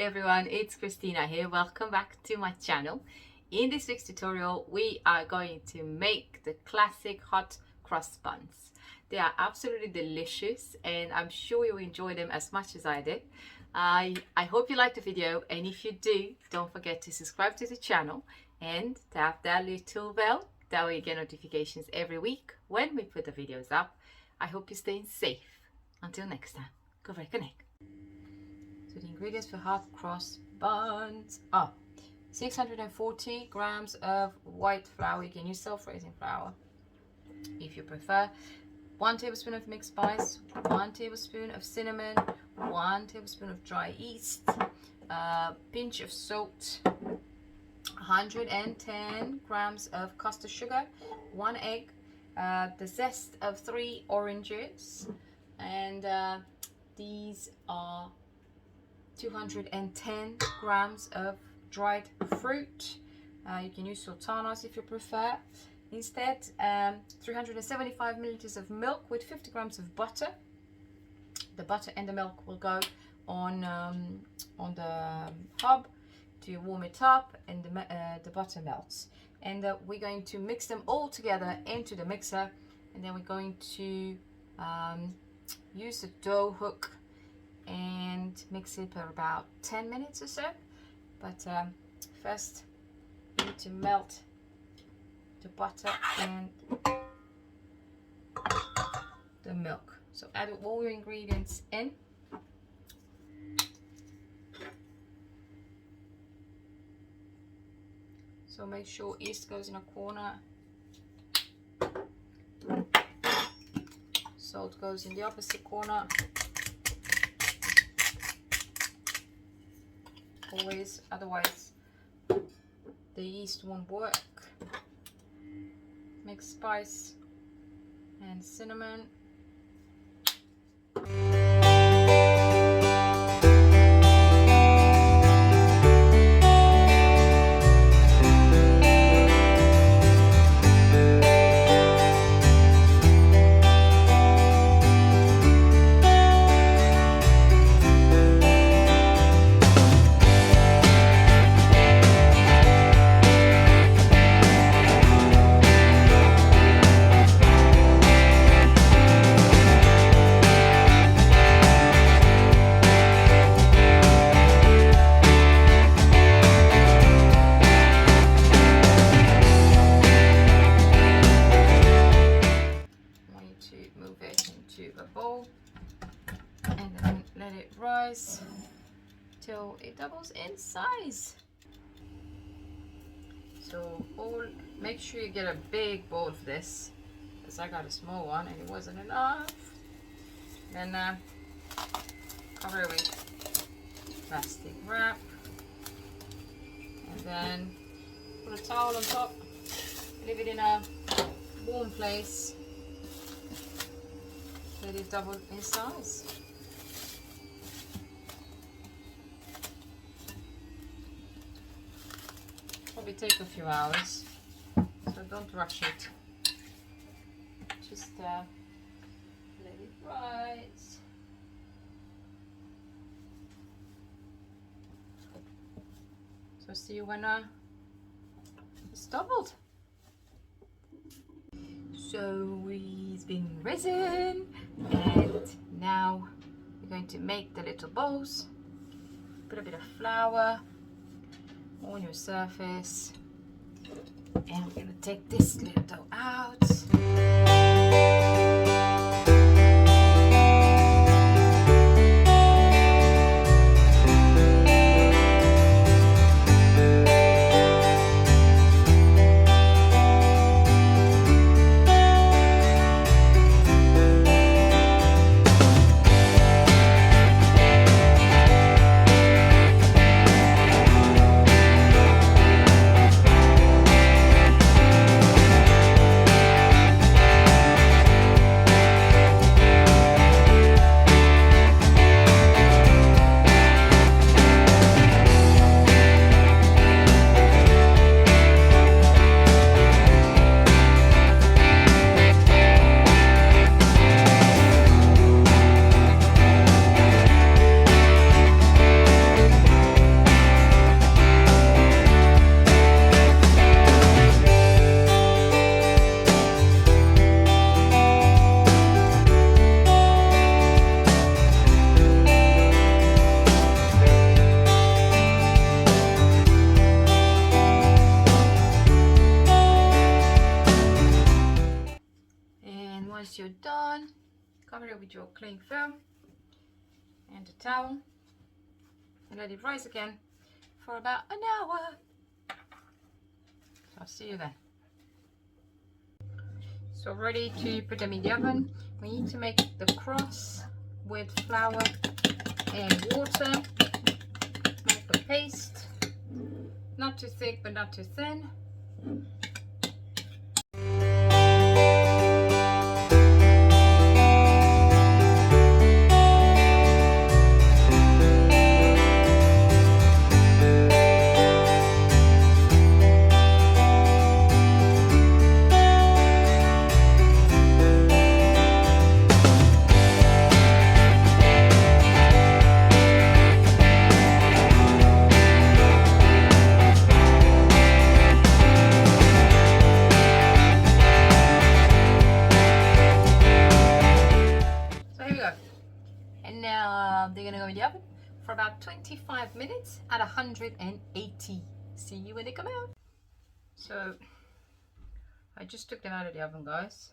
everyone, it's Christina here. Welcome back to my channel. In this week's tutorial we are going to make the classic hot crust buns. They are absolutely delicious and I'm sure you'll enjoy them as much as I did. I hope you liked the video, and if you do, don't forget to subscribe to the channel and tap that little bell. That way you get notifications every week when we put the videos up. I hope you're staying safe. Until next time, go break a neck. So the ingredients for hot crust buns are 640 grams of white flour. You can use self-raising flour if you prefer. 1 tablespoon of mixed spice, 1 tablespoon of cinnamon, 1 tablespoon of dry yeast, a pinch of salt, 110 grams of custard sugar, 1 egg, the zest of 3 oranges, and these are 210 grams of dried fruit. You can use sultanas if you prefer. Instead, 375 milliliters of milk with 50 grams of butter. The butter and the milk will go on the hob to warm it up, and the butter melts. And we're going to mix them all together into the mixer, and then we're going to use the dough hook and mix it for about 10 minutes or so. But first we need to melt the butter and the milk. So add all your ingredients in. So make sure yeast goes in a corner, salt goes in the opposite corner. Always, otherwise the yeast won't work. Mix spice and cinnamon. And then let it rise till it doubles in size. So make sure you get a big bowl of this, because I got a small one and it wasn't enough. Then cover it with plastic wrap, and then put a towel on top, leave it in a warm place. Let it double in size. Probably take a few hours, so don't rush it. Just let it rise. So see you when it's doubled. So it's been risen, and now we're going to make the little balls. Put a bit of flour on your surface, and we're going to take this little dough out. you're done, cover it with your cling film and a towel and let it rise again for about an hour. So I'll see you then. So ready to put them in the oven. We need to make the crust with flour and water. Make a paste, not too thick but not too thin. And now they're gonna go in the oven for about 25 minutes at 180. See you when they come out. So I just took them out of the oven, guys.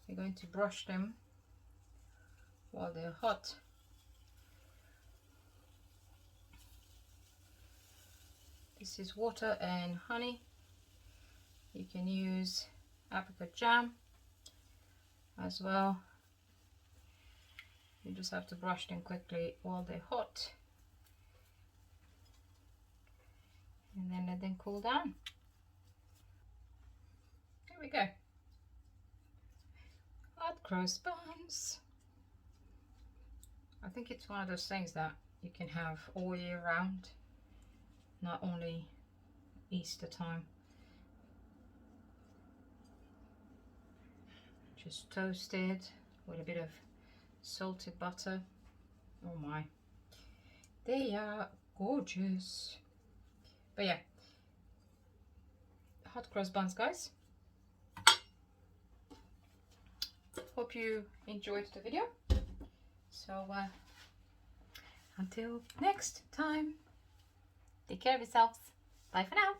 We're going to brush them while they're hot. This is water and honey. You can use apricot jam as well. You just have to brush them quickly while they're hot and then let them cool down. There we go. Hot cross buns. I think it's one of those things that you can have all year round, not only Easter time. Just toasted with a bit of salted butter. Oh my, they are gorgeous. But yeah, hot cross buns, guys. Hope you enjoyed the video. So until next time, take care of yourselves. Bye for now.